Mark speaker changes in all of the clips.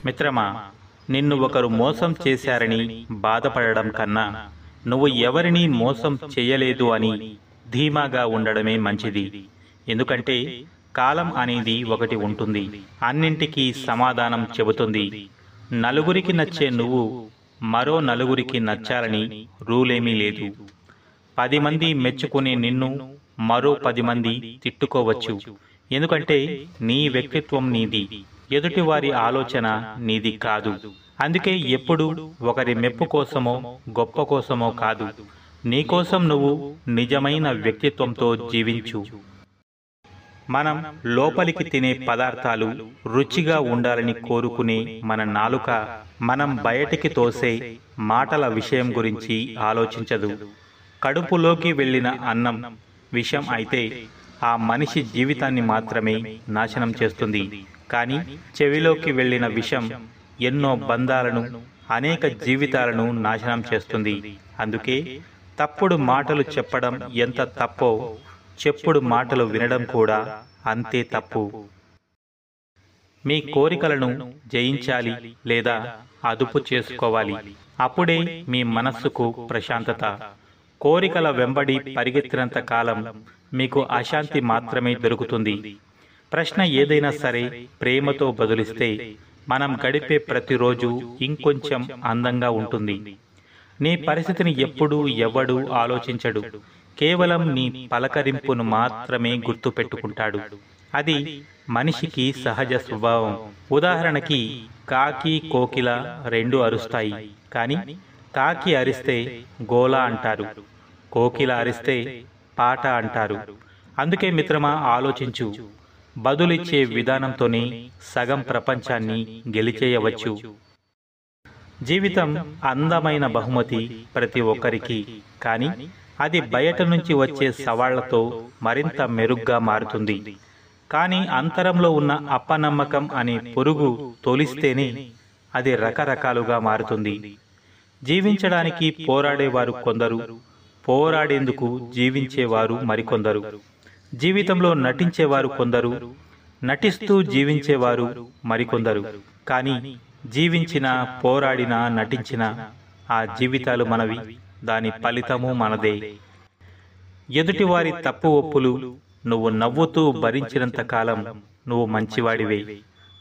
Speaker 1: మిత్రమా, నిన్ను ఒకరు మోసం చేశారని బాధపడడం కన్నా నువ్వు ఎవరినీ మోసం చేయలేదు అని ధీమాగా ఉండడమే మంచిది. ఎందుకంటే కాలం అనేది ఒకటి ఉంటుంది, అన్నింటికీ సమాధానం చెబుతుంది. నలుగురికి నచ్చే నువ్వు మరో నలుగురికి నచ్చాలని రూలేమీ లేదు. 10 మంది మెచ్చుకునే నిన్ను మరో 10 మంది తిట్టుకోవచ్చు. ఎందుకంటే నీ వ్యక్తిత్వం నీది, ఎదుటివారి ఆలోచన నీది కాదు. అందుకే ఎప్పుడు ఒకరి మెప్పు కోసమో గొప్ప కోసమో కాదు, నీకోసం నువ్వు నిజమైన వ్యక్తిత్వంతో జీవించు. మనం లోపలికి తినే పదార్థాలు రుచిగా ఉండాలని కోరుకునే మన నాలుక మనం బయటికి తోసే మాటల విషయం గురించి ఆలోచించదు. కడుపులోకి వెళ్ళిన అన్నం విషం అయితే ఆ మనిషి జీవితాన్ని మాత్రమే నాశనం చేస్తుంది. కానీ చెవిలోకి వెళ్ళిన విషం ఎన్నో బంధాలను, అనేక జీవితాలను నాశనం చేస్తుంది. అందుకే తప్పుడు మాటలు చెప్పడం ఎంత తప్పో, చెప్పుడు మాటలు వినడం కూడా అంతే తప్పు. మీ కోరికలను జయించాలి లేదా అదుపు చేసుకోవాలి. అప్పుడే మీ మనస్సుకు ప్రశాంతత. కోరికల వెంబడి పరిగెత్తినంత కాలం మీకు అశాంతి మాత్రమే దొరుకుతుంది. ప్రశ్న ఏదైనా సరే ప్రేమతో బదులిస్తే మనం గడిపే ప్రతిరోజు ఇంకొంచెం అందంగా ఉంటుంది. నీ పరిస్థితిని ఎప్పుడూ ఎవడూ ఆలోచించడు, కేవలం నీ పలకరింపును మాత్రమే గుర్తుపెట్టుకుంటాడు. అది మనిషికి సహజ స్వభావం. ఉదాహరణకి కాకి, కోకిల రెండు అరుస్తాయి, కానీ కాకి అరిస్తే గోలా అంటారు, కోకిల అరిస్తే పాట అంటారు. అందుకే మిత్రమా, ఆలోచించు. బదులిచ్చే విధానంతోనే సగం ప్రపంచాన్ని గెలిచేయవచ్చు. జీవితం అందమైన బహుమతి ప్రతి ఒక్కరికి, కానీ అది బయట నుంచి వచ్చే సవాళ్లతో మరింత మెరుగ్గా మారుతుంది. కానీ అంతరంలో ఉన్న అపనమ్మకం అనే పురుగు తొలిస్తేనే అది రకరకాలుగా మారుతుంది. జీవించడానికి పోరాడేవారు కొందరు, పోరాడేందుకు జీవించేవారు మరికొందరు. జీవితంలో నటించేవారు కొందరు, నటిస్తూ జీవించేవారు మరికొందరు. కానీ జీవించినా, పోరాడినా, నటించినా ఆ జీవితాలు మనవి, దాని ఫలితము మనదే. ఎదుటివారి తప్పు ఒప్పులు నువ్వు నవ్వుతూ భరించినంత కాలం నువ్వు మంచివాడివే.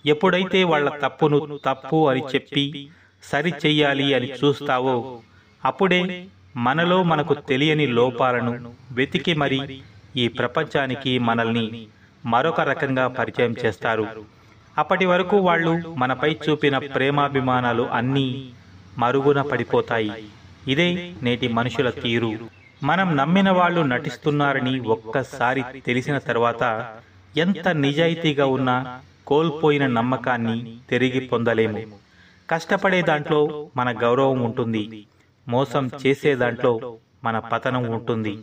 Speaker 1: ఎప్పుడైతే వాళ్ల తప్పును తప్పు అని చెప్పి సరి చెయ్యాలి అని చూస్తావో, అప్పుడే మనలో మనకు తెలియని లోపాలను వెతికి మరి ఈ ప్రపంచానికి మనల్ని మరొక రకంగా పరిచయం చేస్తారు. అప్పటి వరకు వాళ్ళు మనపై చూపిన ప్రేమాభిమానాలు అన్నీ మరుగున పడిపోతాయి. ఇదే నేటి మనుషుల తీరు. మనం నమ్మిన వాళ్ళు నటిస్తున్నారని ఒక్కసారి తెలిసిన తర్వాత ఎంత నిజాయితీగా ఉన్నా కోల్పోయిన నమ్మకాన్ని తిరిగి పొందలేము. కష్టపడే దాంట్లో మన గౌరవం ఉంటుంది, మోసం చేసే దాంట్లో మన పతనం ఉంటుంది.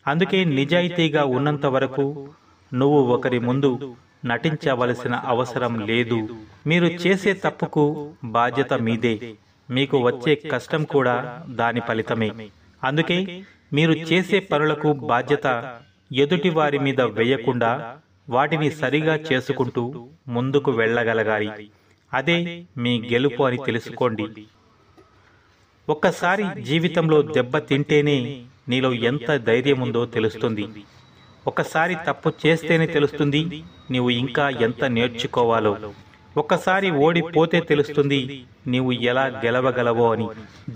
Speaker 1: అందుకే నిజాయితీగా ఉన్నంత వరకు నువ్వు ఒకరి ముందు నటించవలసిన అవసరం లేదు. మీరు చేసే తప్పుకు బాధ్యత మీదే, మీకు వచ్చే కష్టం కూడా దాని ఫలితమే. అందుకే మీరు చేసే పనులకు బాధ్యత ఎదుటి వారి మీద వేయకుండా వాటిని సరిగా చేసుకుంటూ ముందుకు వెళ్ళగలగాలి. అదే మీ గెలుపు అని తెలుసుకోండి. ఒక్కసారి జీవితంలో దెబ్బ తింటేనే నీలో ఎంత ధైర్యం ఉందో తెలుస్తుంది. ఒకసారి తప్పు చేస్తేనే తెలుస్తుంది నీవు ఇంకా ఎంత నేర్చుకోవాలో. ఒక్కసారి ఓడిపోతే తెలుస్తుంది నీవు ఎలా గెలవగలవో అని.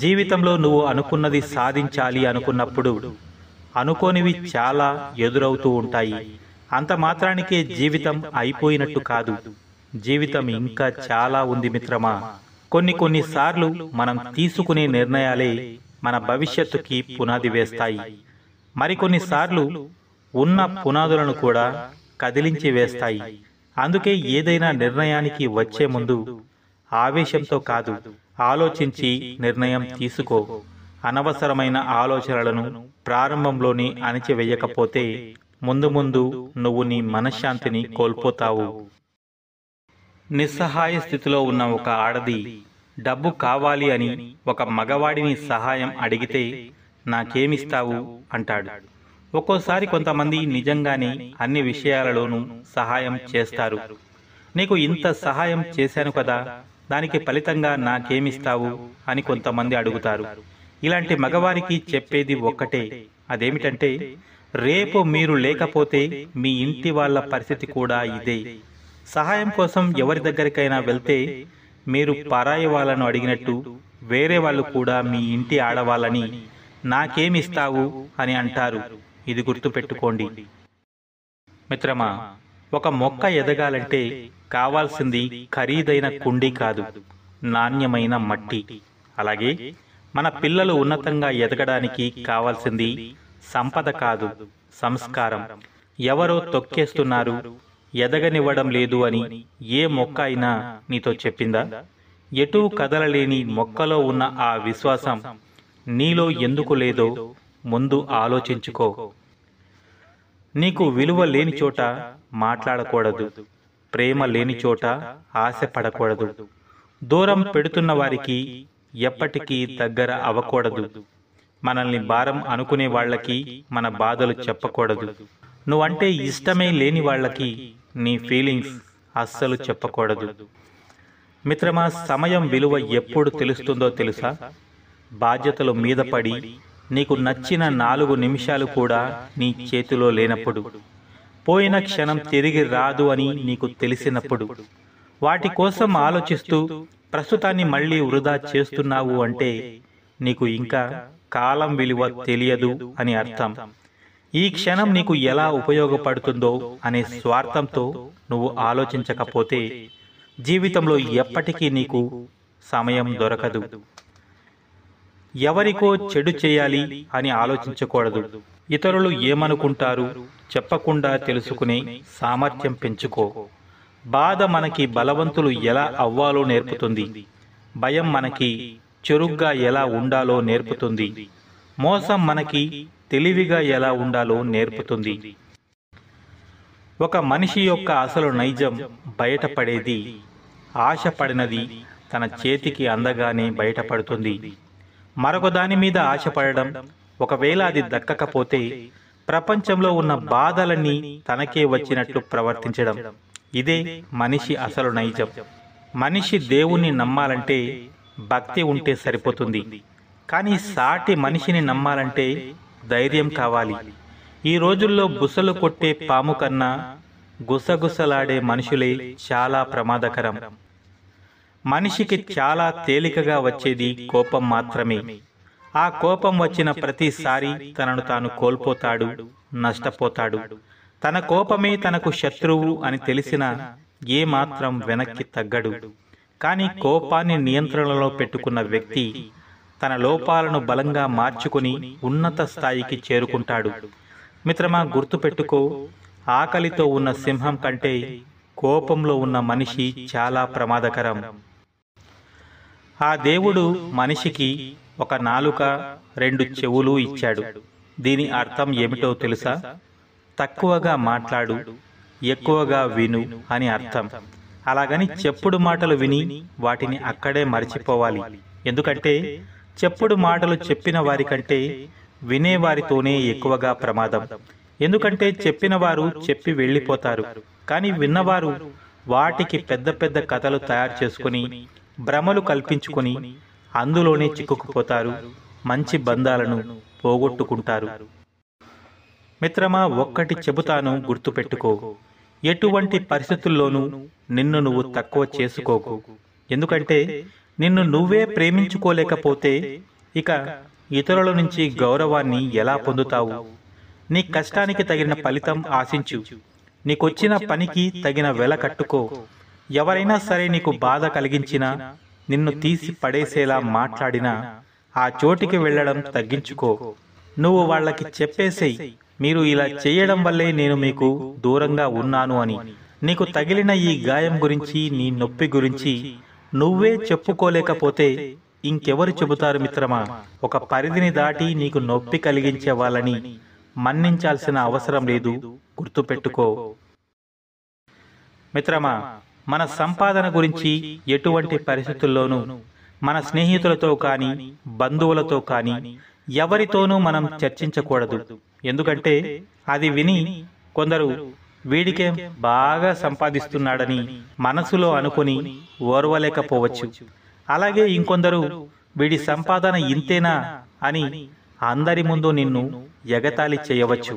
Speaker 1: జీవితంలో నువ్వు అనుకున్నది సాధించాలి అనుకున్నప్పుడు అనుకోనివి చాలా ఎదురవుతూ ఉంటాయి. అంత మాత్రానికే జీవితం అయిపోయినట్టు కాదు. జీవితం ఇంకా చాలా ఉంది మిత్రమా. కొన్నిసార్లు మనం తీసుకునే నిర్ణయాలే మన భవిష్యత్తుకి పునాది వేస్తాయి. మరికొన్నిసార్లు ఉన్న పునాదులను కూడా కదిలించి వేస్తాయి. అందుకే ఏదైనా నిర్ణయానికి వచ్చే ముందు ఆవేశంతో కాదు, ఆలోచించి నిర్ణయం తీసుకో. అనవసరమైన ఆలోచనలను ప్రారంభంలోనే అణిచివేయకపోతే ముందు ముందు నువ్వు నీ మనశ్శాంతిని కోల్పోతావు. నిస్సహాయ స్థితిలో ఉన్న ఒక ఆడది డబ్బు కావాలి అని ఒక మగవాడిని సహాయం అడిగితే నాకేమిస్తావు అంటాడు. ఒక్కోసారి కొంతమంది నిజంగానే అన్ని విషయాలలోనూ సహాయం చేస్తారు. నీకు ఇంత సహాయం చేశాను కదా, దానికి ఫలితంగా నాకేమిస్తావు అని కొంతమంది అడుగుతారు. ఇలాంటి మగవారికి చెప్పేది ఒక్కటే, అదేమిటంటే రేపు మీరు లేకపోతే మీ ఇంటి వాళ్ళ పరిస్థితి కూడా ఇదే. సహాయం కోసం ఎవరి దగ్గరికైనా వెళ్తే మీరు పరాయి వాళ్ళను అడిగినట్టు వేరే వాళ్ళు కూడా మీ ఇంటి ఆడవాళ్ళని నాకేమిస్తావు అని అంటారు. ఇది గుర్తుపెట్టుకోండి మిత్రమా. ఒక మొక్క ఎదగాలంటే కావాల్సింది ఖరీదైన కుండీ కాదు, నాణ్యమైన మట్టి. అలాగే మన పిల్లలు ఉన్నతంగా ఎదగడానికి కావాల్సింది సంపద కాదు, సంస్కారం. ఎవరో తొక్కేస్తున్నారు, ఎదగనివ్వడం లేదు అని ఏ మొక్క అయినా నీతో చెప్పిందా? ఎటూ కదలలేని మొక్కలో ఉన్న ఆ విశ్వాసం నీలో ఎందుకు లేదో ముందు ఆలోచించుకో. నీకు విలువ లేని చోట మాట్లాడకూడదు, ప్రేమ లేని చోట ఆశపడకూడదు. దూరం పెడుతున్న వారికి ఎప్పటికీ దగ్గర అవ్వకూడదు. మనల్ని భారం అనుకునే వాళ్ళకి మన బాధలు చెప్పకూడదు. నువ్వంటే ఇష్టమే లేని వాళ్ళకి నీ ఫీలింగ్స్ అస్సలు చెప్పకూడదు. మిత్రమా, సమయం విలువ ఎప్పుడు తెలుస్తుందో తెలుసా? బాధ్యతలు మీద పడి నీకు నచ్చిన 4 నిమిషాలు కూడా నీ చేతిలో లేనప్పుడు, పోయిన క్షణం తిరిగి రాదు అని నీకు తెలిసినప్పుడు, వాటి కోసం ఆలోచిస్తూ ప్రస్తుతాన్ని మళ్ళీ వృధా చేస్తున్నావు అంటే నీకు ఇంకా కాలం విలువ తెలియదు అని అర్థం. ఈ క్షణం నీకు ఎలా ఉపయోగపడుతుందో అనే స్వార్థంతో నువ్వు ఆలోచించకపోతే జీవితంలో ఎప్పటికీ నీకు సమయం దొరకదు. ఎవరికో చెడు చేయాలి అని ఆలోచించకూడదు. ఇతరులు ఏమనుకుంటారు చెప్పకుండా తెలుసుకునే సామర్థ్యం పెంచుకో. బాధ మనకి బలవంతులు ఎలా అవ్వాలో నేర్పుతుంది. భయం మనకి చురుగ్గా ఎలా ఉండాలో నేర్పుతుంది. మోసం మనకి తెలివిగా ఎలా ఉండాలో నేర్పుతుంది. ఒక మనిషి యొక్క అసలు నైజం బయటపడేది ఆశపడినది తన చేతికి అందగానే బయటపడుతుంది. మరొక దాని మీద ఆశపడడం, ఒకవేళ అది దక్కకపోతే ప్రపంచంలో ఉన్న బాధలన్నీ తనకే వచ్చినట్లు ప్రవర్తించడం, ఇదే మనిషి అసలు నైజం. మనిషి దేవుణ్ణి నమ్మాలంటే భక్తి ఉంటే సరిపోతుంది, కానీ సాటి మనిషిని నమ్మాలంటే ధైర్యం కావాలి. ఈ రోజుల్లో బుసలు కొట్టే పాము కన్నా గుసగుసలాడే మనుషులే చాలా ప్రమాదకరం. మనిషికి చాలా తేలికగా వచ్చేది కోపం మాత్రమే. ఆ కోపం వచ్చిన ప్రతిసారి తనను తాను కోల్పోతాడు, నష్టపోతాడు. తన కోపమే తనకు శత్రువు అని తెలిసినా ఏమాత్రం వెనక్కి తగ్గడు. కానీ కోపాన్ని నియంత్రణలో పెట్టుకున్న వ్యక్తి తన లోపాలను బలంగా మార్చుకుని ఉన్నత స్థాయికి చేరుకుంటాడు. మిత్రమా, గుర్తుపెట్టుకో, ఆకలితో ఉన్న సింహం కంటే కోపంలో ఉన్న మనిషి చాలా ప్రమాదకరం. ఆ దేవుడు మనిషికి ఒక నాలుక, 2 చెవులు ఇచ్చాడు. దీని అర్థం ఏమిటో తెలుసా? తక్కువగా మాట్లాడు, ఎక్కువగా విను అని అర్థం. అలాగని చెప్పుడు మాటలు విని వాటిని అక్కడే మర్చిపోవాలి. ఎందుకంటే చెప్పుడు మాటలు చెప్పిన వారికంటే వినేవారితోనే ఎక్కువగా ప్రమాదం. ఎందుకంటే చెప్పిన వారు చెప్పి వెళ్ళిపోతారు, కానీ విన్నవారు వాటికి పెద్ద పెద్ద కథలు తయారు చేసుకుని భ్రమలు కల్పించుకొని అందులోనే చిక్కుకుపోతారు, మంచి బంధాలను పోగొట్టుకుంటారు. మిత్రమా, ఒక్కటి చెబుతాను, గుర్తుపెట్టుకో. ఎటువంటి పరిస్థితుల్లోనూ నిన్ను నువ్వు తక్కువ చేసుకోకు. ఎందుకంటే నిన్ను నువ్వే ప్రేమించుకోలేకపోతే ఇక ఇతరుల నుంచి గౌరవాన్ని ఎలా పొందుతావు? నీ కష్టానికి తగిన ఫలితం ఆశించు. నీకొచ్చిన పనికి తగిన వెల కట్టుకో. ఎవరైనా సరే నీకు బాధ కలిగించినా, నిన్ను తీసి పడేసేలా మాట్లాడినా ఆ చోటికి వెళ్ళడం తగ్గించుకో. నువ్వు వాళ్ళకి చెప్పేసేయ్, మీరు ఇలా చేయడం వల్లే నేను మీకు దూరంగా ఉన్నాను అని. నీకు తగిలిన ఈ గాయం గురించి, నీ నొప్పి గురించి నువ్వే చెప్పుకోలేకపోతే ఇంకెవరు చెబుతారు మిత్రమా? ఒక పరిధిని దాటి నీకు నొప్పి కలిగించే వాళ్ళని మన్నించాల్సిన అవసరం లేదు, గుర్తుపెట్టుకో. మిత్రమా, మన సంపాదన గురించి ఎటువంటి పరిస్థితుల్లోనూ మన స్నేహితులతో కానీ, బంధువులతో కానీ ఎవరితోనూ మనం చర్చించకూడదు. ఎందుకంటే అది విని కొందరు వీడికేం బాగా సంపాదిస్తున్నాడని మనసులో అనుకుని ఓర్వలేకపోవచ్చు. అలాగే ఇంకొందరు వీడి సంపాదన ఇంతేనా అని అందరి ముందు నిన్ను ఎగతాళి చేయవచ్చు.